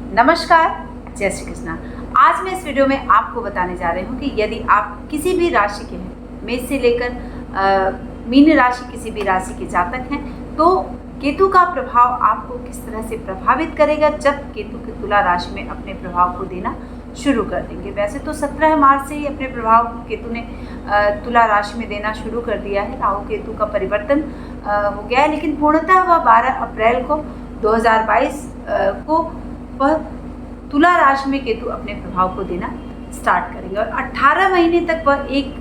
नमस्कार, जय श्री कृष्णा। आज मैं इस वीडियो में आपको बताने जा रही हूँ कि यदि आप किसी भी राशि के हैं, मेष से लेकर मीन राशि किसी भी राशि के जातक हैं, तो केतु का प्रभाव आपको किस तरह से प्रभावित करेगा जब केतु के तुला राशि में अपने प्रभाव को देना शुरू कर देंगे। वैसे तो 17 मार्च से ही अपने प्रभाव केतु ने तुला राशि में देना शुरू कर दिया है। राहु केतु का परिवर्तन हो गया है, लेकिन पूर्णतः वह 12 अप्रैल को 2022 को वह तुला राशि में केतु अपने प्रभाव को देना स्टार्ट करेंगे और 18 महीने तक वह एक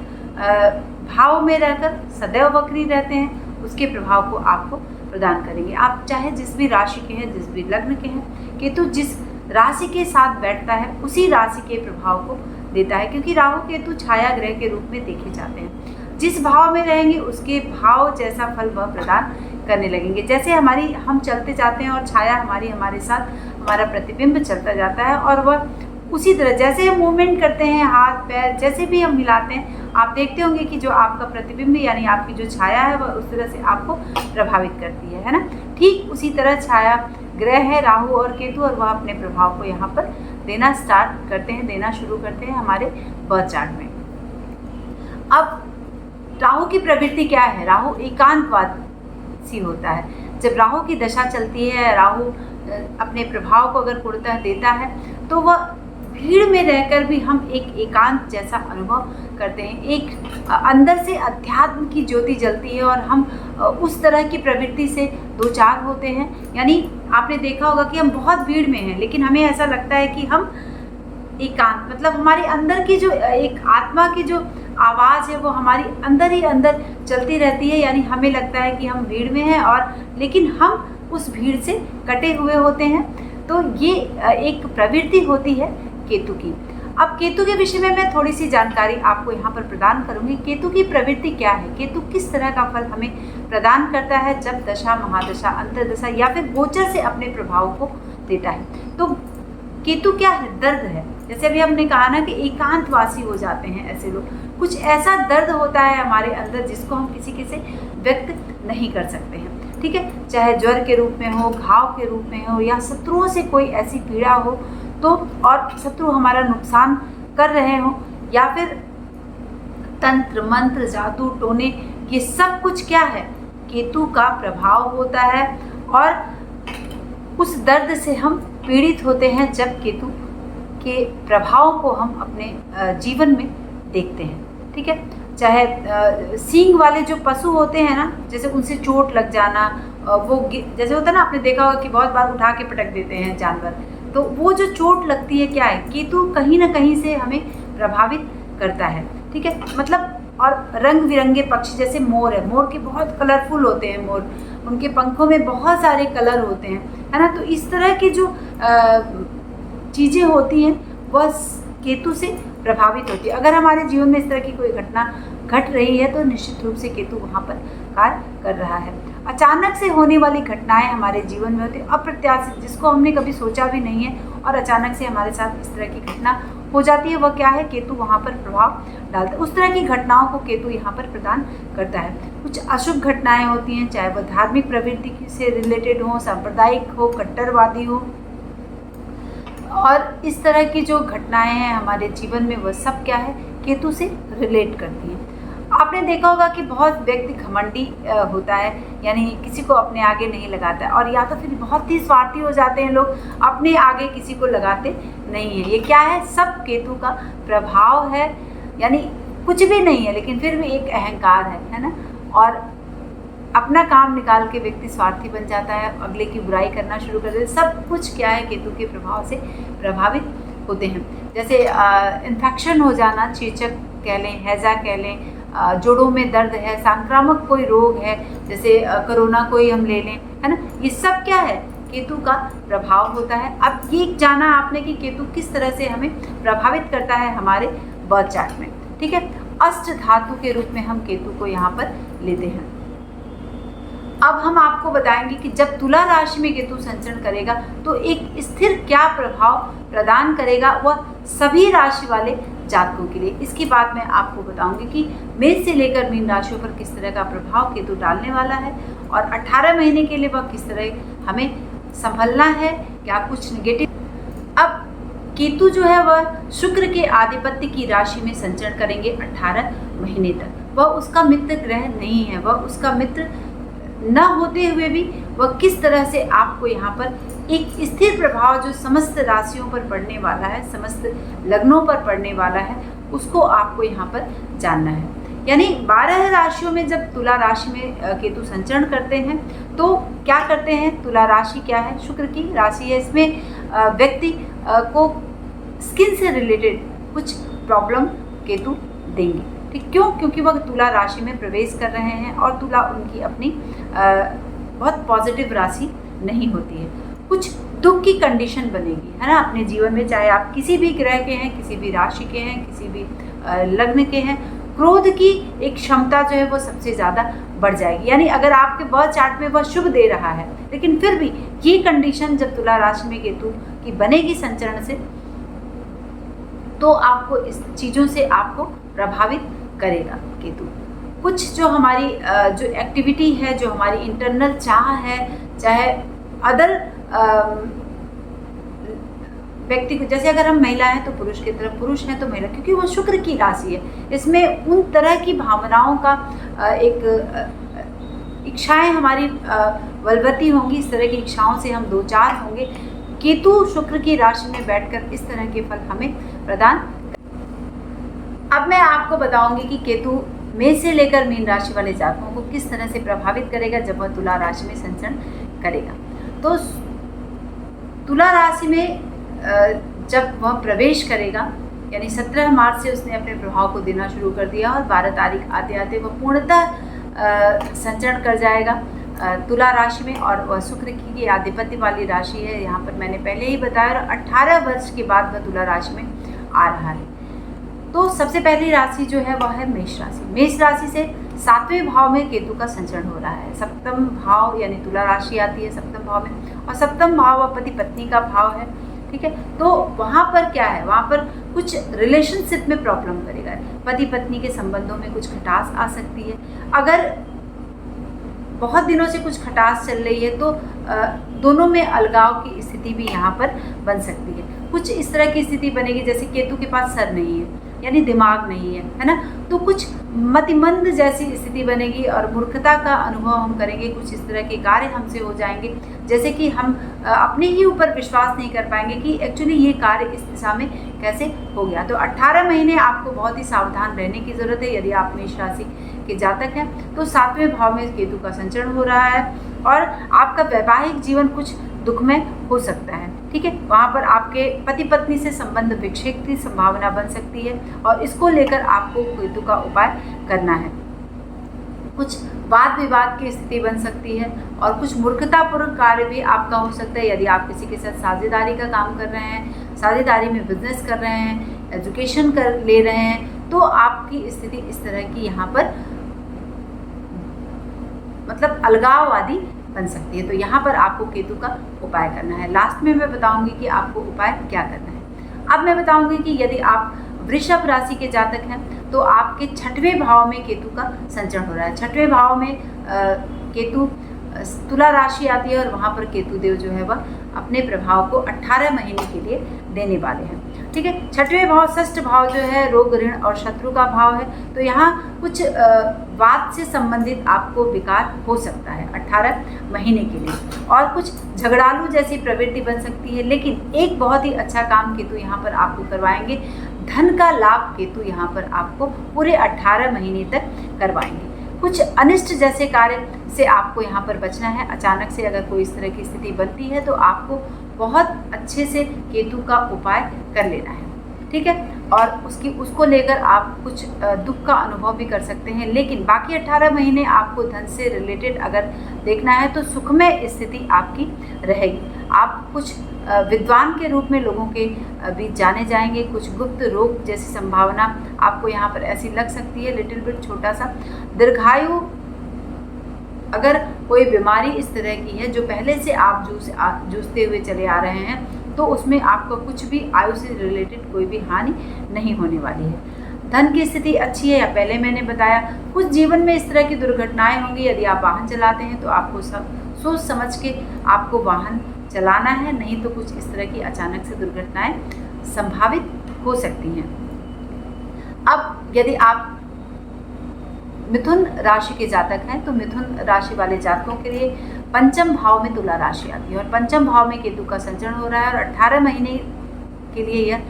भाव में रहकर सदैव वक्री रहते हैं, उसके प्रभाव को आपको प्रदान करेंगे। आप चाहे जिस भी राशि के हैं, जिस भी लग्न के हैं, केतु जिस राशि के साथ बैठता है उसी राशि के प्रभाव को देता है, क्योंकि राहु केतु छाया ग्रह के रूप में देखे जाते हैं। जिस भाव में रहेंगे उसके भाव जैसा फल वह प्रदान करने लगेंगे। जैसे हम चलते जाते हैं और छाया हमारे साथ हमारा प्रतिबिंब चलता जाता है, और वह उसी तरह जैसे हम मूवमेंट करते हैं, हाथ पैर जैसे भी हम हिलाते हैं, आप देखते होंगे कि जो आपका प्रतिबिंब यानी आपकी जो छाया है वह उस तरह से आपको प्रभावित करती है ना। ठीक उसी तरह छाया ग्रह है राहु और केतु, और वह अपने प्रभाव को यहाँ पर देना स्टार्ट करते हैं, देना शुरू करते हैं हमारे बर्थ चार्ट में। अब राहु की प्रवृत्ति क्या है? राहु एकांतवासी होता है। जब राहु की दशा चलती है, राहु अपने प्रभाव को अगर पूर्णतः देता है तो वह भीड़ में रहकर भी हम एक एकांत जैसा अनुभव करते हैं। एक अंदर से अध्यात्म की ज्योति जलती है और हम उस तरह की प्रवृत्ति से दो चार होते हैं। यानी आपने देखा होगा कि हम बहुत भीड़ में हैं, लेकिन हमें ऐसा लगता है कि हम एकांत, मतलब हमारे अंदर की जो एक आत्मा की जो आवाज़ है वो हमारी अंदर ही अंदर चलती रहती है। यानी हमें लगता है कि हम भीड़ में हैं, और लेकिन हम उस भीड़ से कटे हुए होते हैं। तो ये एक प्रवृत्ति होती है केतु की। अब केतु के विषय में मैं थोड़ी सी जानकारी आपको यहाँ पर प्रदान करूँगी। केतु की प्रवृत्ति क्या है, केतु किस तरह का फल हमें प्रदान करता है जब दशा, महादशा, अंतर्दशा या फिर गोचर से अपने प्रभाव को देता है। तो केतु क्या है? दर्द है। जैसे अभी हमने कहा ना कि एकांतवासी हो जाते हैं ऐसे लोग। कुछ ऐसा दर्द होता है हमारे अंदर जिसको हम किसी से व्यक्त नहीं कर सकते हैं, ठीक है। चाहे ज्वर के रूप में हो, घाव के रूप में हो, या शत्रुओं से कोई ऐसी पीड़ा हो तो, और शत्रु हमारा नुकसान कर रहे हो, या फिर तंत्र मंत्र, जादू टोने, ये सब कुछ क्या है? केतु का प्रभाव होता है। और उस दर्द से हम पीड़ित होते हैं जब केतु के प्रभाव को हम अपने जीवन में देखते हैं, ठीक है। चाहे सींग वाले जो पशु होते हैं ना, जैसे उनसे चोट लग जाना, वो जैसे होता है ना, आपने देखा होगा कि बहुत बार उठा के पटक देते हैं जानवर, तो वो जो चोट लगती है क्या है? केतु कहीं ना कहीं से हमें प्रभावित करता है, ठीक है। मतलब और रंग बिरंगे पक्षी, जैसे मोर है, मोर के बहुत कलरफुल होते हैं मोर, उनके पंखों में बहुत सारे कलर होते हैं, है ना। तो इस तरह की जो चीज़ें होती हैं वह केतु से प्रभावित होती है। अगर हमारे जीवन में इस तरह की कोई घटना घट रही है तो निश्चित रूप से केतु वहाँ पर कार्य कर रहा है। अचानक से होने वाली घटनाएं हमारे जीवन में होती है, अप्रत्याशित, जिसको हमने कभी सोचा भी नहीं है, और अचानक से हमारे साथ इस तरह की घटना हो जाती है। वह क्या है? केतु वहाँ पर प्रभाव डालता है। उस तरह की घटनाओं को केतु यहाँ पर प्रदान करता है। कुछ अशुभ घटनाएं होती हैं, चाहे वह धार्मिक प्रवृत्ति से रिलेटेड हो, सांप्रदायिक हो, कट्टरवादी हो, और इस तरह की जो घटनाएं हैं हमारे जीवन में वह सब क्या है? केतु से रिलेट करती हैं। आपने देखा होगा कि बहुत व्यक्ति घमंडी होता है, यानी किसी को अपने आगे नहीं लगाता है, और या तो फिर बहुत ही स्वार्थी हो जाते हैं लोग, अपने आगे किसी को लगाते नहीं है। ये क्या है? सब केतु का प्रभाव है। यानी कुछ भी नहीं है लेकिन फिर भी एक अहंकार है ना, और अपना काम निकाल के व्यक्ति स्वार्थी बन जाता है, अगले की बुराई करना शुरू कर देता है। सब कुछ क्या है? केतु के प्रभाव से प्रभावित होते हैं। जैसे इन्फेक्शन हो जाना, चेचक कह लें, हैजा कह लें, जोड़ों में दर्द है, संक्रामक कोई रोग है, जैसे कोरोना कोई हम ले लें, है ना, ये सब क्या है? केतु का प्रभाव होता है। अब ये जाना आपने कि केतु किस तरह से हमें प्रभावित करता है हमारे बर्थ चार्ट में, ठीक है। अष्ट धातु के रूप में हम केतु को यहाँ पर लेते हैं। अब हम आपको बताएंगे कि जब तुला राशि में केतु संचरण करेगा तो एक स्थिर क्या प्रभाव प्रदान करेगा वह सभी राशि वाले जातकों के लिए। इसकी बात मैं आपको बताऊंगी कि मेष से लेकर मीन राशियों पर किस तरह का प्रभाव केतु डालने वाला है, और 18 महीने के लिए वह किस तरह हमें संभलना है, क्या कुछ नेगेटिव केतु जो है वह शुक्र के आधिपत्य की राशि में संचरण करेंगे 18 महीने तक। वह उसका मित्र ग्रह नहीं है, वह उसका मित्र न होते हुए भी वह किस तरह से आपको यहाँ पर एक स्थिर प्रभाव जो समस्त राशियों पर पड़ने वाला है, समस्त लग्नों पर पड़ने वाला है, उसको आपको यहाँ पर जानना है। यानी 12 राशियों में जब तुला राशि में केतु संचरण करते हैं तो क्या करते हैं? तुला राशि क्या है? शुक्र की राशि है। इसमें व्यक्ति को स्किन से रिलेटेड कुछ प्रॉब्लम केतु देंगे, ठीक। क्यों? क्योंकि वह तुला राशि में प्रवेश कर रहे हैं और तुला उनकी अपनी बहुत पॉजिटिव राशि नहीं होती है। कुछ दुख की कंडीशन बनेगी, है ना, अपने जीवन में, चाहे आप किसी भी ग्रह के हैं, किसी भी राशि के हैं, किसी भी लग्न के हैं। क्रोध की एक क्षमता जो है वो सबसे ज़्यादा बढ़ जाएगी। यानी अगर आपके बर्थ चार्ट में वह शुभ दे रहा है, लेकिन फिर भी ये कंडीशन जब तुला राशि में केतु की बनेगी संचरण से, तो आपको इस चीज़ों से आपको प्रभावित करेगा केतु। कुछ जो हमारी जो एक्टिविटी है, जो हमारी इंटरनल चाह है, चाहे अदर व्यक्ति को, जैसे अगर हम महिला हैं तो पुरुष की तरफ, पुरुष हैं तो महिला, क्योंकि वो शुक्र की राशि है। इसमें उन तरह की भावनाओं का इच्छाएं हमारी बलवती होंगी, इस तरह की इच्छाओं से हम दो चार होंगे। केतु शुक्र की राशि में बैठकर इस तरह के फल हमें प्रदान। अब मैं आपको बताऊंगी कि केतु मेष से लेकर मीन राशि वाले जातकों को किस तरह से प्रभावित करेगा जब वह तुला राशि में संचरण करेगा। तो तुला राशि में जब वह प्रवेश करेगा, यानी 17 मार्च से उसने अपने प्रभाव को देना शुरू कर दिया और 12 तारीख आते आते वह पूर्णतः संचरण कर जाएगा तुला राशि में। और वह शुक्र की आधिपत्य वाली राशि है, यहाँ पर मैंने पहले ही बताया। और 18 वर्ष के बाद वह तुला राशि में आ रहा है। तो सबसे पहली राशि जो है वह है मेष राशि। मेष राशि से 7वें भाव में केतु का संचरण हो रहा है। सप्तम भाव यानी तुला राशि आती है सप्तम भाव में, और सप्तम भाव पति पत्नी का भाव है, ठीक है। तो वहाँ पर क्या है, वहाँ पर कुछ रिलेशनशिप में प्रॉब्लम करेगा। पति पत्नी के संबंधों में कुछ खटास आ सकती है। अगर बहुत दिनों से कुछ खटास चल रही है तो दोनों में अलगाव की स्थिति भी यहाँ पर बन सकती है। कुछ इस तरह की स्थिति बनेगी जैसे केतु के पास सर नहीं है, यानी दिमाग नहीं है ना, तो कुछ मतिमंद जैसी स्थिति बनेगी और मूर्खता का अनुभव हम करेंगे। कुछ इस तरह के कार्य हमसे हो जाएंगे जैसे कि हम अपने ही ऊपर विश्वास नहीं कर पाएंगे कि एक्चुअली ये कार्य इस दिशा में कैसे हो गया। तो 18 महीने आपको बहुत ही सावधान रहने की ज़रूरत है। यदि आप मेष राशि के जातक हैं तो 7वें भाव में केतु का संचरण हो रहा है और आपका वैवाहिक जीवन कुछ दुखमय हो सकता है, ठीक है। वहाँ पर आपके पति पत्नी से संबंध विक्षेप की संभावना बन सकती है और इसको लेकर आपको केतु का उपाय करना है। कुछ वाद विवाद की स्थिति बन सकती है और कुछ मूर्खतापूर्ण कार्य भी आपका हो सकता है। यदि आप किसी के साथ साझेदारी का काम कर रहे हैं, साझेदारी में बिजनेस कर रहे हैं, एजुकेशन कर ले रहे हैं, तो आपकी स्थिति इस तरह की यहाँ पर मतलब अलगाववादी बन सकती है। तो यहाँ पर आपको केतु का उपाय करना है। लास्ट में मैं बताऊंगी कि आपको उपाय क्या करना है। अब मैं बताऊंगी कि यदि आप वृषभ राशि के जातक हैं तो आपके 6वें भाव में केतु का संचरण हो रहा है। 6वें भाव में केतु तुला राशि आती है और वहाँ पर केतु देव जो है वह अपने प्रभाव को 18 महीने के लिए देने वाले हैं, ठीक है। 6वें भाव षष्ठ भाव जो है रोग ऋण और शत्रु का भाव है। तो यहाँ कुछ वाद से संबंधित आपको विकार हो सकता है 18 महीने के लिए और कुछ झगड़ालू जैसी प्रवृत्ति बन सकती है। लेकिन एक बहुत ही अच्छा काम केतु यहाँ पर आपको करवाएंगे, धन का लाभ केतु यहाँ पर आपको पूरे 18 महीने तक करवाएंगे। कुछ अनिष्ट जैसे कार्य से आपको यहाँ पर बचना है। अचानक से अगर कोई इस तरह की स्थिति बनती है तो आपको बहुत अच्छे से केतु का उपाय कर लेना है, ठीक है। और उसको लेकर आप कुछ दुख का अनुभव भी कर सकते हैं। लेकिन बाकी 18 महीने आपको धन से रिलेटेड अगर देखना है तो सुखमय स्थिति आपकी रहेगी। आप कुछ विद्वान के रूप में लोगों के बीच जाने जाएंगे। कुछ गुप्त रोग जैसी संभावना आपको यहाँ पर ऐसी लग सकती है, लिटिल बिट छोटा सा। दीर्घायु अगर कोई बीमारी इस तरह की है जो पहले से आप जूझते हुए चले आ रहे हैं तो उसमें आपको कुछ भी आयु से रिलेटेड कोई भी हानि नहीं होने वाली है। धन की स्थिति अच्छी है, या पहले मैंने बताया कुछ जीवन में इस तरह की दुर्घटनाएं होंगी। यदि आप वाहन चलाते हैं तो आपको सब सोच समझ के आपको वाहन चलाना है, नहीं तो कुछ इस तरह की अचानक से दुर्घटनाएं संभावित हो सकती हैं। अब यदि आप मिथुन राशि के जातक हैं तो मिथुन राशि वाले जातकों के लिए पंचम भाव में तुला राशि आती है और पंचम भाव में केतु का संचरण हो रहा है और 18 महीने के लिए यह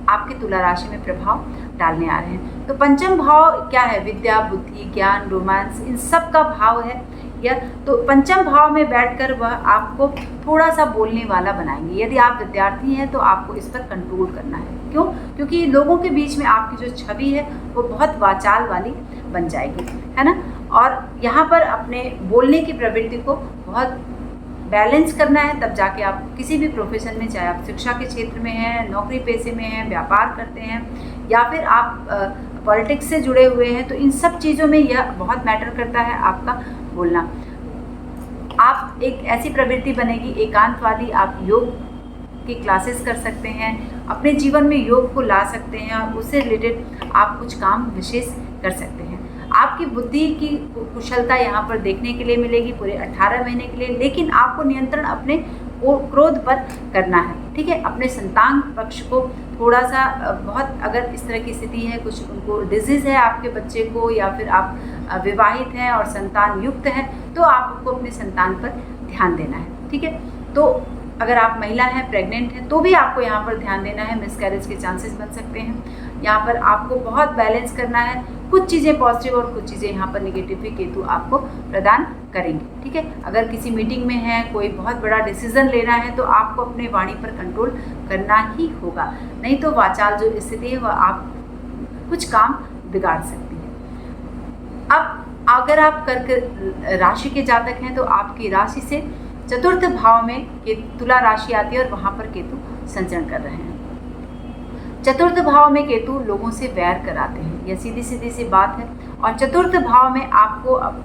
आपके तुला राशि में प्रभाव डालने आ रहे हैं। तो पंचम भाव क्या है? विद्या, बुद्धि, ज्ञान, रोमांस, इन सब का भाव है यह। तो पंचम भाव में बैठकर वह आपको थोड़ा सा बोलने वाला बनाएंगे। यदि आप विद्यार्थी हैं तो आपको इस पर कंट्रोल करना है। क्यों? क्योंकि लोगों के बीच में आपकी जो छवि है वो बहुत वाचाल वाली बन जाएगी, है ना। और यहाँ पर अपने बोलने की प्रवृत्ति को बहुत बैलेंस करना है, तब जाके आप किसी भी प्रोफेशन में, चाहे आप शिक्षा के क्षेत्र में हैं, नौकरी पेशे में हैं, व्यापार करते हैं या फिर आप पॉलिटिक्स से जुड़े हुए हैं, तो इन सब चीज़ों में यह बहुत मैटर करता है आपका बोलना। आप एक ऐसी प्रवृत्ति बनेगी एकांत वाली, आप योग की क्लासेस कर सकते हैं, अपने जीवन में योग को ला सकते हैं और उससे रिलेटेड आप कुछ काम विशेष कर सकते हैं। आपकी बुद्धि की कुशलता यहाँ पर देखने के लिए मिलेगी पूरे 18 महीने के लिए, लेकिन आपको नियंत्रण अपने क्रोध पर करना है, ठीक है। अपने संतान पक्ष को थोड़ा सा बहुत, अगर इस तरह की स्थिति है, कुछ उनको डिजीज़ है आपके बच्चे को या फिर आप विवाहित हैं और संतान युक्त हैं, तो आपको अपने संतान पर ध्यान देना है, ठीक है। तो अगर आप महिला हैं, प्रेग्नेंट हैं, तो भी आपको यहाँ पर ध्यान देना है, मिसकैरेज के चांसेस बन सकते हैं। यहाँ पर आपको बहुत बैलेंस करना है, कुछ चीज़ें पॉजिटिव और कुछ चीज़ें यहाँ पर निगेटिव भी केतु आपको प्रदान करेंगे, ठीक है। अगर किसी मीटिंग में है, कोई बहुत बड़ा डिसीजन लेना है, तो आपको अपने वाणी पर कंट्रोल करना ही होगा, नहीं तो वाचाल जो स्थिति है वह आप कुछ काम बिगाड़ सकती है। अब अगर आप कर्क राशि के जातक हैं तो आपकी राशि से चतुर्थ भाव में तुला राशि आती है और वहाँ पर केतु संचरण कर रहे हैं। चतुर्थ भाव में केतु लोगों से वैर कराते हैं, यह सीधी सीधी सी बात है। और चतुर्थ भाव में आपको अब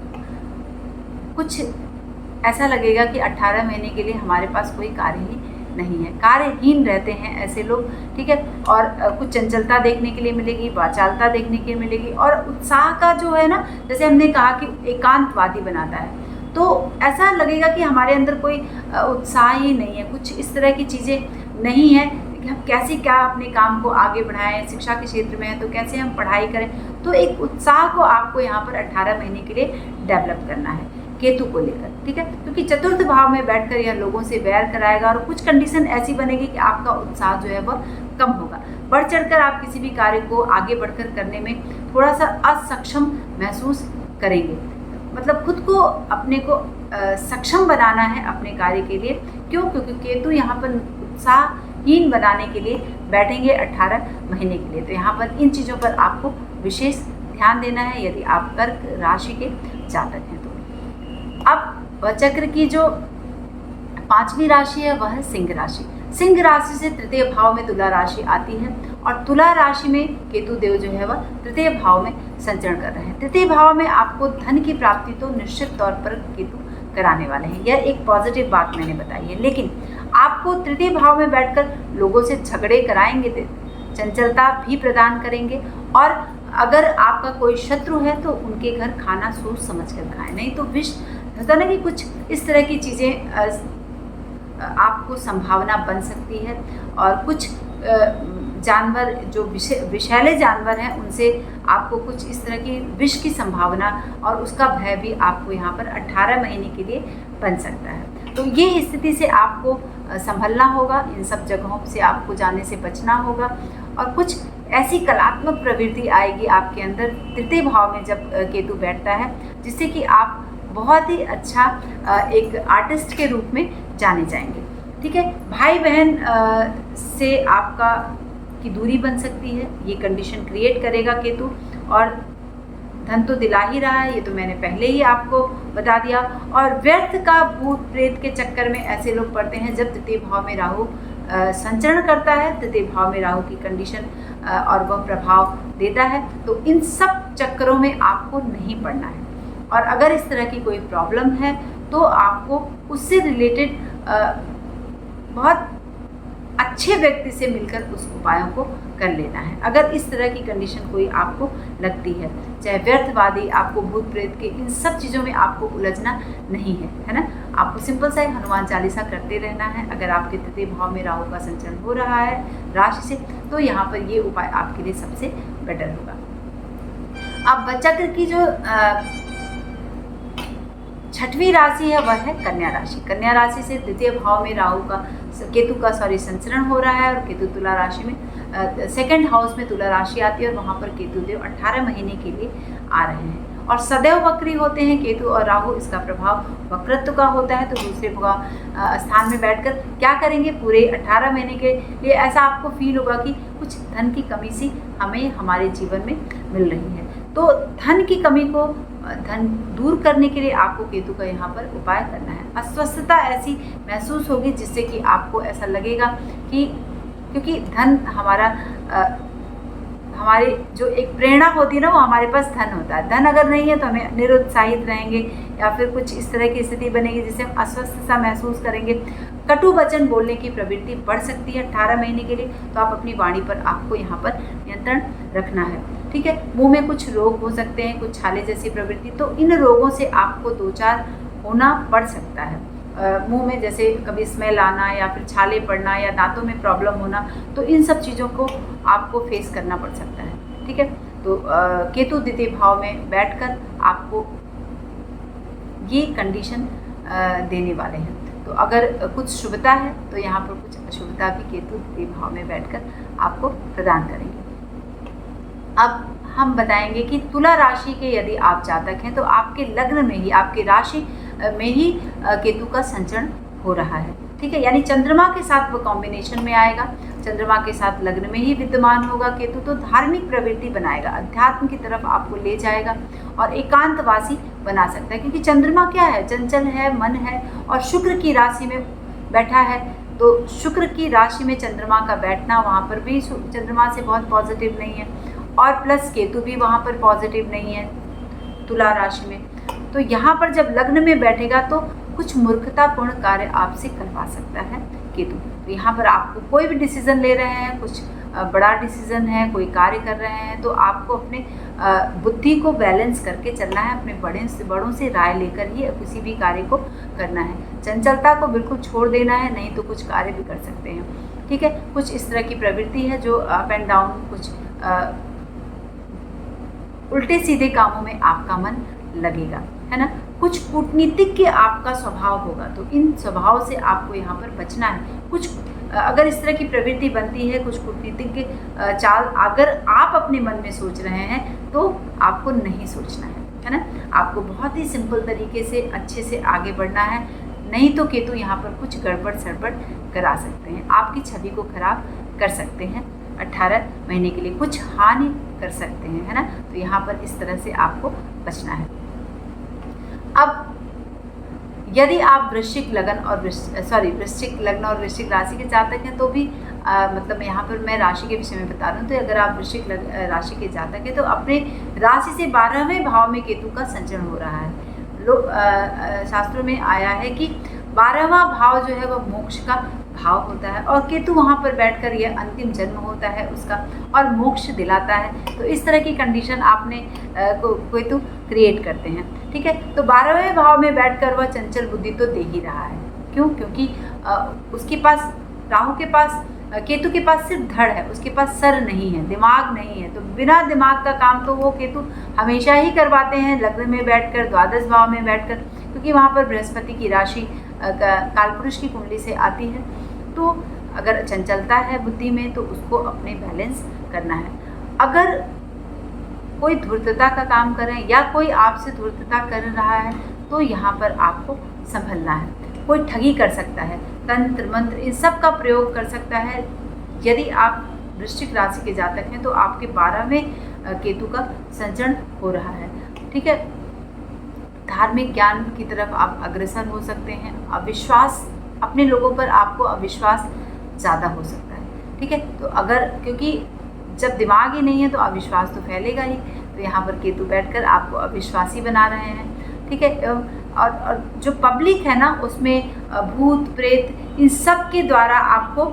कुछ ऐसा लगेगा कि 18 महीने के लिए हमारे पास कोई कार्य ही नहीं है, कार्यहीन रहते हैं ऐसे लोग, ठीक है। और कुछ चंचलता देखने के लिए मिलेगी, वाचालता देखने के लिए मिलेगी और उत्साह का जो है ना, जैसे हमने कहा कि एकांतवादी बनाता है, तो ऐसा लगेगा कि हमारे अंदर कोई उत्साह ही नहीं है, कुछ इस तरह की चीज़ें नहीं है कि हम कैसे क्या अपने काम को आगे बढ़ाएं। शिक्षा के क्षेत्र में है तो कैसे हम पढ़ाई करें, तो एक उत्साह को आपको यहाँ पर 18 महीने के लिए डेवलप करना है केतु को लेकर, ठीक है। क्योंकि चतुर्थ भाव में बैठकर यह लोगों से वैर कराएगा और कुछ कंडीशन ऐसी बनेगी कि आपका उत्साह जो है वह कम होगा। बढ़ चढ़कर आप किसी भी कार्य को आगे बढ़कर करने में थोड़ा सा असक्षम महसूस करेंगे, मतलब खुद को अपने को सक्षम बनाना है अपने कार्य के लिए। क्यों? क्योंकि केतु यहाँ पर उत्साहहीन बनाने के लिए बैठेंगे 18 महीने के लिए। तो यहाँ पर इन चीज़ों पर आपको विशेष ध्यान देना है यदि आप कर्क राशि के जातक हैं तो। अब चक्र की जो 5वीं राशि है वह है सिंह राशि। सिंह राशि से तृतीय भाव में तुला राशि आती है और तुला राशि में केतु देव जो है वह तृतीय भाव में संचरण कर रहे हैं। तृतीय भाव में आपको धन की प्राप्ति तो निश्चित तौर पर केतु कराने वाले हैं, यह एक पॉजिटिव बात मैंने बताई है। लेकिन आपको तृतीय भाव में बैठकर लोगों से झगड़े कराएंगे, चंचलता भी प्रदान करेंगे और अगर आपका कोई शत्रु है तो उनके घर खाना सोच समझ कर खाएं, नहीं तो विष होता ना कि कुछ इस तरह की चीज़ें आपको संभावना बन सकती है। और कुछ जानवर जो विषैले जानवर हैं उनसे आपको कुछ इस तरह की विष की संभावना और उसका भय भी आपको यहाँ पर 18 महीने के लिए बन सकता है। तो ये स्थिति से आपको संभलना होगा, इन सब जगहों से आपको जाने से बचना होगा और कुछ ऐसी कलात्मक प्रवृत्ति आएगी आपके अंदर तृतीय भाव में जब केतु बैठता है, जिससे कि आप बहुत ही अच्छा एक आर्टिस्ट के रूप में जाने जाएंगे, ठीक है। भाई बहन से आपका की दूरी बन सकती है, ये कंडीशन क्रिएट करेगा केतु। और धन तो दिला ही रहा है, ये तो मैंने पहले ही आपको बता दिया। और व्यर्थ का भूत प्रेत के चक्कर में ऐसे लोग पड़ते हैं जब तृतीय भाव में राहु संचरण करता है, तृतीय भाव में राहु की कंडीशन और वह प्रभाव देता है, तो इन सब चक्करों में आपको नहीं पड़ना है। और अगर इस तरह की कोई प्रॉब्लम है तो आपको उससे रिलेटेड बहुत अच्छे व्यक्ति से मिलकर उस उपायों को कर लेना है। अगर इस तरह की कंडीशन कोई आपको लगती है, चाहे व्यर्थवादी, आपको भूत प्रेत के इन सब चीज़ों में आपको उलझना नहीं है, है ना। आपको सिंपल सा हनुमान चालीसा करते रहना है। अगर आपके तृतीय भाव में राहु का संचरण हो रहा है राशि से, तो यहाँ पर ये उपाय आपके लिए सबसे बेटर होगा। अब चक्र की जो छठवीं राशि है वह है कन्या राशि। कन्या राशि से द्वितीय भाव में केतु का संचरण हो रहा है, और केतु तुला राशि में सेकंड हाउस में तुला राशि आती है, और वहाँ पर केतु देव 18 महीने के लिए आ रहे हैं और सदैव वक्री होते हैं केतु और राहु। इसका प्रभाव वक्रत्व का होता है, तो दूसरे स्थान में बैठकर क्या करेंगे, पूरे 18 महीने के लिए ऐसा आपको फील होगा कि कुछ धन की कमी सी हमें हमारे जीवन में मिल रही है। तो धन की कमी को धन दूर करने के लिए आपको केतु का यहाँ पर उपाय करना है। अस्वस्थता ऐसी महसूस होगी जिससे कि आपको ऐसा लगेगा कि, क्योंकि धन हमारी जो एक प्रेरणा होती है ना, वो हमारे पास धन होता है। धन अगर नहीं है तो हमें निरुत्साहित रहेंगे, या फिर कुछ इस तरह की स्थिति बनेगी जिससे हम अस्वस्थ सा महसूस करेंगे। कटु वचन बोलने की प्रवृत्ति बढ़ सकती है 18 महीने के लिए, तो आप अपनी वाणी पर आपको यहाँ पर नियंत्रण रखना है। ठीक है, मुंह में कुछ रोग हो सकते हैं, कुछ छाले जैसी प्रवृत्ति, तो इन रोगों से आपको 2-4 होना पड़ सकता है। मुंह में जैसे कभी स्मेल आना, या फिर छाले पड़ना, या दांतों में प्रॉब्लम होना, तो इन सब चीज़ों को आपको फेस करना पड़ सकता है। ठीक है, तो केतु द्वितीय भाव में बैठकर आपको ये कंडीशन देने वाले हैं। तो अगर कुछ शुभता है तो यहाँ पर कुछ अशुभता भी केतु द्वितीय भाव में बैठकर आपको प्रदान करेंगे। अब हम बताएंगे कि तुला राशि के यदि आप जातक हैं तो आपके लग्न में ही, आपकी राशि में ही केतु का संचरण हो रहा है। ठीक है, यानी चंद्रमा के साथ वो कॉम्बिनेशन में आएगा, चंद्रमा के साथ लग्न में ही विद्यमान होगा केतु, तो धार्मिक प्रवृत्ति बनाएगा, अध्यात्म की तरफ आपको ले जाएगा और एकांतवासी बना सकता है। क्योंकि चंद्रमा क्या है, चंचल है, मन है, और शुक्र की राशि में बैठा है, तो शुक्र की राशि में चंद्रमा का बैठना वहाँ पर भी चंद्रमा से बहुत पॉजिटिव नहीं है, और प्लस केतु भी वहाँ पर पॉजिटिव नहीं है तुला राशि में। तो यहाँ पर जब लग्न में बैठेगा तो कुछ मूर्खतापूर्ण कार्य आपसे करवा सकता है केतु। तो यहाँ पर आपको कोई भी डिसीजन ले रहे हैं, कुछ बड़ा डिसीजन है, कोई कार्य कर रहे हैं, तो आपको अपने बुद्धि को बैलेंस करके चलना है, अपने बड़ों से राय लेकर ही किसी भी कार्य को करना है। चंचलता को बिल्कुल छोड़ देना है, नहीं तो कुछ कार्य भी कर सकते हैं। ठीक है, कुछ इस तरह की प्रवृत्ति है जो अप एंड डाउन, कुछ उल्टे सीधे कामों में आपका मन लगेगा, है ना। कुछ कूटनीतिक के आपका स्वभाव होगा, तो इन स्वभाव से आपको यहाँ पर बचना है। कुछ अगर इस तरह की प्रवृत्ति बनती है, कुछ कूटनीतिक के चाल अगर आप अपने मन में सोच रहे हैं तो आपको नहीं सोचना है ना। आपको बहुत ही सिंपल तरीके से अच्छे से आगे बढ़ना है, नहीं तो केतु यहाँ पर कुछ गड़बड़ सड़बड़ करा सकते हैं, आपकी छवि को खराब कर सकते हैं, 18 महीने के लिए कुछ हानि कर सकते हैं, है ना। तो यहाँ पर इस तरह से आपको बचना है। अब यदि आप वृश्चिक लग्न और वृश्चिक राशि के जातक हैं तो भी मतलब यहाँ पर मैं राशि के विषय में बता रहा हूँ। तो अगर आप वृश्चिक राशि के जातक हैं तो अपने राशि से 12वें भाव में केतु का संचरण हो रहा है। शास्त्रों में आया है कि 12वां भाव जो है वह मोक्ष का भाव होता है, और केतु वहाँ पर बैठकर यह अंतिम जन्म होता है उसका, और मोक्ष दिलाता है। तो इस तरह की कंडीशन आपने केतु क्रिएट करते हैं। ठीक है, तो 12वें भाव में बैठकर वह चंचल बुद्धि तो दे ही रहा है। क्यों? क्योंकि उसके पास, राहु के पास, केतु के पास सिर्फ धड़ है, उसके पास सर नहीं है, दिमाग नहीं है। तो बिना दिमाग का काम तो वो केतु हमेशा ही करवाते हैं लग्न में बैठकर, द्वादश भाव में बैठकर, क्योंकि वहाँ पर बृहस्पति की राशि कालपुरुष की कुंडली से आती है। तो अगर चंचलता है बुद्धि में तो उसको अपने बैलेंस करना है। अगर कोई धूर्तता का काम करें या कोई आपसे धूर्तता कर रहा है तो यहाँ पर आपको संभलना है। कोई ठगी कर सकता है, तंत्र मंत्र इन सब का प्रयोग कर सकता है। यदि आप वृश्चिक राशि के जातक हैं तो आपके 12वें केतु का संचरण हो रहा है। ठीक है, धार्मिक ज्ञान की तरफ आप अग्रसर हो सकते हैं। अविश्वास, अपने लोगों पर आपको अविश्वास ज़्यादा हो सकता है। ठीक है, तो अगर, क्योंकि जब दिमाग ही नहीं है तो अविश्वास तो फैलेगा ही। तो यहाँ पर केतु बैठकर आपको अविश्वासी बना रहे हैं। ठीक है, और जो पब्लिक है ना उसमें भूत प्रेत इन सब के द्वारा आपको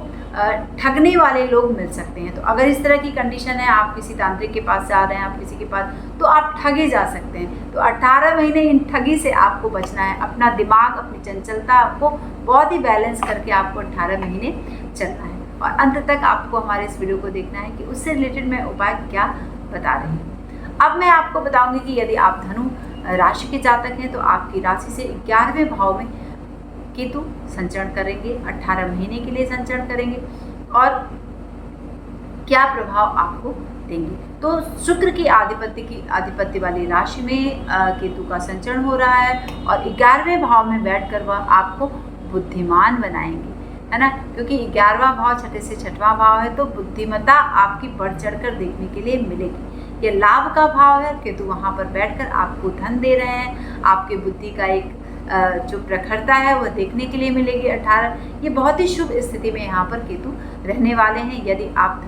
ठगने वाले लोग मिल सकते हैं। तो अगर इस तरह की कंडीशन है, आप किसी तांत्रिक के पास जा रहे हैं, आप किसी के पास, तो आप ठगे जा सकते हैं। तो 18 महीने इन ठगी से आपको बचना है। अपना दिमाग, अपनी चंचलता आपको बहुत ही बैलेंस करके आपको 18 महीने चलना है और अंत तक आपको हमारे इस वीडियो को देखना है कि उससे रिलेटेड मैं उपाय क्या बता रही हूँ। अब मैं आपको बताऊँगी कि यदि आप धनु राशि के जातक हैं तो आपकी राशि से 11वें भाव में केतु संचरण करेंगे, 18 महीने के लिए संचरण करेंगे और क्या प्रभाव आपको देंगे। तो शुक्र की आधिपत्य वाली राशि में केतु का संचरण हो रहा है और 11वें भाव में बैठकर वह आपको बुद्धिमान बनाएंगे, है ना, क्योंकि 11वां भाव छठे से 6वां भाव है, तो बुद्धिमत्ता आपकी बढ़ चढ़कर देखने के लिए मिलेगी। ये लाभ का भाव है, केतु वहाँ पर बैठकर आपको धन दे रहे हैं, आपके बुद्धि का एक जो प्रखरता है वह देखने के लिए मिलेगी। 18 ये बहुत ही शुभ स्थिति में यहाँ पर केतु रहने वाले हैं यदि आप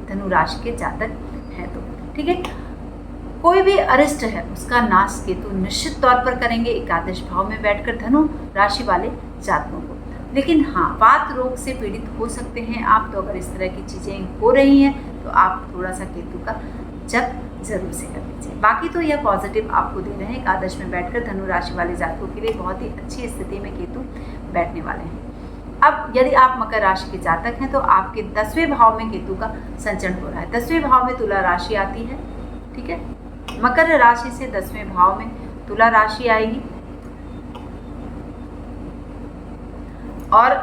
धनु राशि के जातक हैं तो, ठीक है। कोई भी अरिष्ट है उसका नाश केतु निश्चित तौर पर करेंगे एकादश भाव में बैठकर धनु राशि वाले जातकों को। लेकिन हाँ, वात रोग से पीड़ित हो सकते हैं आप, तो अगर इस तरह की चीज़ें हो रही हैं तो आप थोड़ा सा केतु का जप जरूर से कर लीजिए। बाकी तो यह पॉजिटिव आपको दे रहे हैं। एकादश में बैठकर धनु राशि वाले जातकों के लिए बहुत ही अच्छी स्थिति में केतु बैठने वाले हैं। अब यदि आप मकर राशि के जातक हैं तो आपके 10वें भाव में केतु का संचरण हो रहा है। 10वें भाव में तुला राशि आती है, ठीक है। मकर राशि से 10वें भाव में तुला राशि आएगी और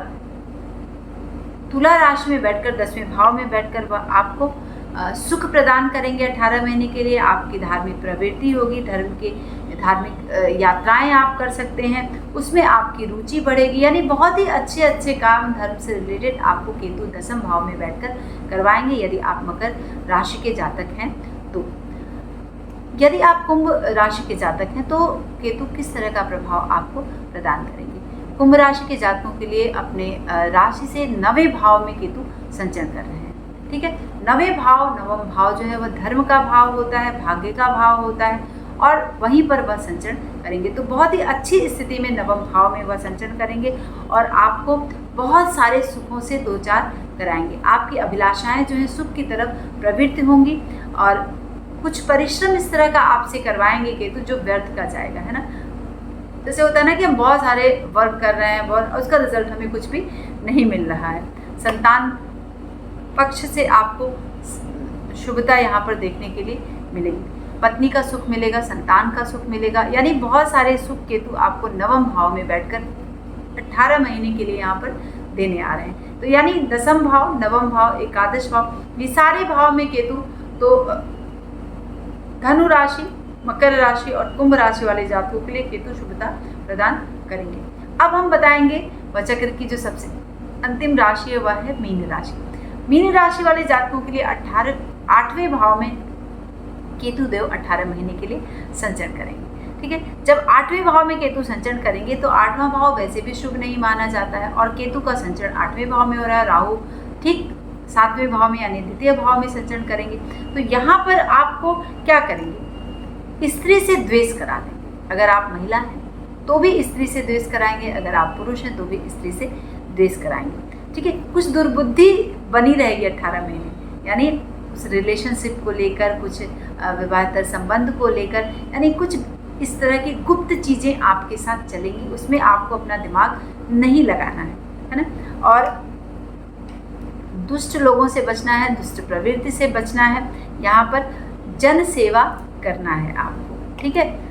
तुला राशि में बैठकर 10वें भाव में बैठकर वह आपको सुख प्रदान करेंगे 18 महीने के लिए। आपकी धार्मिक प्रवृत्ति होगी, धार्मिक यात्राएं आप कर सकते हैं, उसमें आपकी रुचि बढ़ेगी, यानी बहुत ही अच्छे अच्छे काम धर्म से रिलेटेड आपको केतु 10वें भाव में बैठकर करवाएंगे यदि आप मकर राशि के जातक हैं तो। यदि आप कुंभ राशि के जातक हैं तो केतु किस तरह का प्रभाव आपको प्रदान करेंगे। कुंभ राशि के जातकों के लिए अपने राशि से 9वें भाव में केतु संचरण कर रहे हैं, ठीक है। 9वें भाव, 9वां भाव जो है वह धर्म का भाव होता है, भाग्य का भाव होता है और वहीं पर वह संचरण करेंगे। तो बहुत ही अच्छी स्थिति में 9वें भाव में वह संचरण करेंगे और आपको बहुत सारे सुखों से दो चार कराएंगे। आपकी अभिलाषाएं जो हैं सुख की तरफ प्रवृत्त होंगी और कुछ परिश्रम इस तरह का आपसे करवाएंगे केतु जो व्यर्थ का जाएगा, है ना। जैसे होता है ना कि हम बहुत सारे वर्क कर रहे हैं और उसका रिजल्ट हमें कुछ भी नहीं मिल रहा है। संतान पक्ष से आपको शुभता यहाँ पर देखने के लिए मिलेगी, पत्नी का सुख मिलेगा, संतान का सुख मिलेगा, यानी बहुत सारे सुख केतु आपको 9वें भाव में बैठकर 18 महीने के लिए यहाँ पर देने आ रहे हैं। तो यानी 10वां भाव, 9वां भाव, एकादश भाव, ये सारे भाव में केतु तो धनु राशि, मकर राशि और कुंभ राशि वाले जातकों के लिए केतु शुभता प्रदान करेंगे। अब हम बताएंगे वह चक्र की जो सबसे अंतिम राशि है वह है मीन राशि। मीन राशि वाले जातकों के लिए 8वें भाव में केतु देव 18 महीने के लिए संचरण करेंगे, ठीक है। जब 8वें भाव में केतु संचरण करेंगे तो 8वां भाव वैसे भी शुभ नहीं माना जाता है और केतु का संचरण 8वें भाव में हो रहा है। राहु ठीक 7वें भाव में यानी द्वितीय भाव में संचरण करेंगे। तो यहाँ पर आपको क्या करेंगे, स्त्री से द्वेष करा देंगे। अगर आप महिला हैं तो भी स्त्री से द्वेष कराएंगे, अगर आप पुरुष हैं तो भी स्त्री से द्वेष कराएंगे, ठीक है। कुछ दुर्बुद्धि बनी रहेगी 18 महीने, यानी उस रिलेशनशिप को लेकर, कुछ विवाहेतर संबंध को लेकर, यानी कुछ इस तरह की गुप्त चीज़ें आपके साथ चलेंगी, उसमें आपको अपना दिमाग नहीं लगाना है ना। और दुष्ट लोगों से बचना है, दुष्ट प्रवृत्ति से बचना है, यहाँ पर जन सेवा करना है आपको, ठीक है।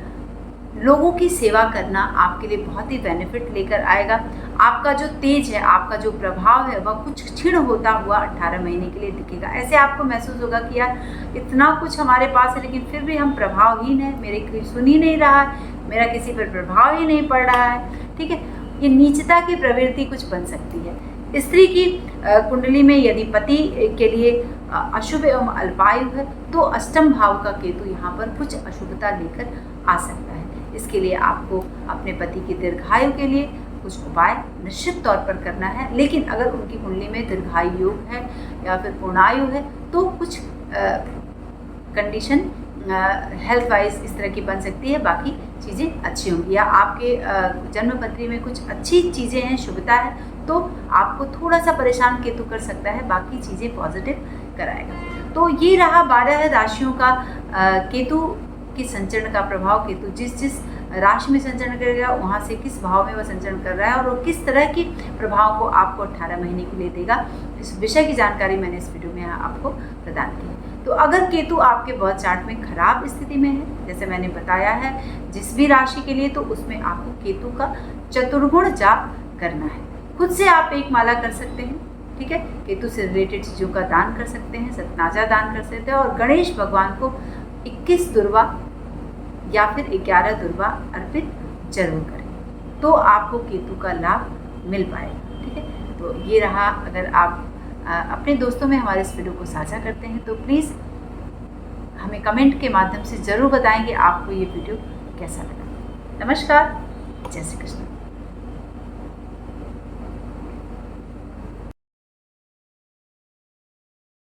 लोगों की सेवा करना आपके लिए बहुत ही बेनिफिट लेकर आएगा। आपका जो तेज है, आपका जो प्रभाव है वह कुछ क्षीण होता हुआ 18 महीने के लिए दिखेगा। ऐसे आपको महसूस होगा कि यार इतना कुछ हमारे पास है लेकिन फिर भी हम प्रभावहीन है, मेरे कोई सुन ही नहीं रहा है, मेरा किसी पर प्रभाव ही नहीं पड़ रहा है, ठीक है। ये नीचता की प्रवृत्ति कुछ बन सकती है। स्त्री की कुंडली में यदि पति के लिए अशुभ एवं अल्पायु है तो 8वें भाव का केतु यहाँ पर कुछ अशुभता लेकर आ सकता है। इसके लिए आपको अपने पति की दीर्घायु के लिए कुछ उपाय निश्चित तौर पर करना है। लेकिन अगर उनकी कुंडली में दीर्घायु योग है या फिर पूर्णायु है तो कुछ कंडीशन हेल्थ वाइज इस तरह की बन सकती है, बाकी चीज़ें अच्छी होंगी, या आपके जन्म पत्री में कुछ अच्छी चीज़ें हैं, शुभता है, तो आपको थोड़ा सा परेशान केतु कर सकता है, बाकी चीज़ें पॉजिटिव कराएगा। तो ये रहा 12 राशियों का केतु की संचरण का प्रभाव। केतु जिस राशि में संचरण करेगा वहाँ से किस भाव में वह संचरण कर रहा है और वो किस तरह की प्रभाव को आपको 18 महीने के लिए देगा, इस विषय की जानकारी मैंने इस वीडियो में आपको प्रदान की है। तो अगर केतु आपके बर्थ चार्ट में खराब स्थिति में है, जैसे मैंने बताया है जिस भी राशि के लिए, तो उसमें आपको केतु का चतुर्गुण जाप करना है। खुद से आप एक माला कर सकते हैं, ठीक है। केतु से रिलेटेड चीज़ों का दान कर सकते हैं, सतनाजा दान कर सकते हैं, और गणेश भगवान को 21 दुर्वा या फिर 11 दुर्वा अर्पित जरूर करें, तो आपको केतु का लाभ मिल पाएगा, ठीक है। तो ये रहा, अगर आप अपने दोस्तों में हमारे इस वीडियो को साझा करते हैं तो प्लीज़ हमें कमेंट के माध्यम से ज़रूर बताएं कि आपको ये वीडियो कैसा लगा। नमस्कार, जय श्री कृष्ण।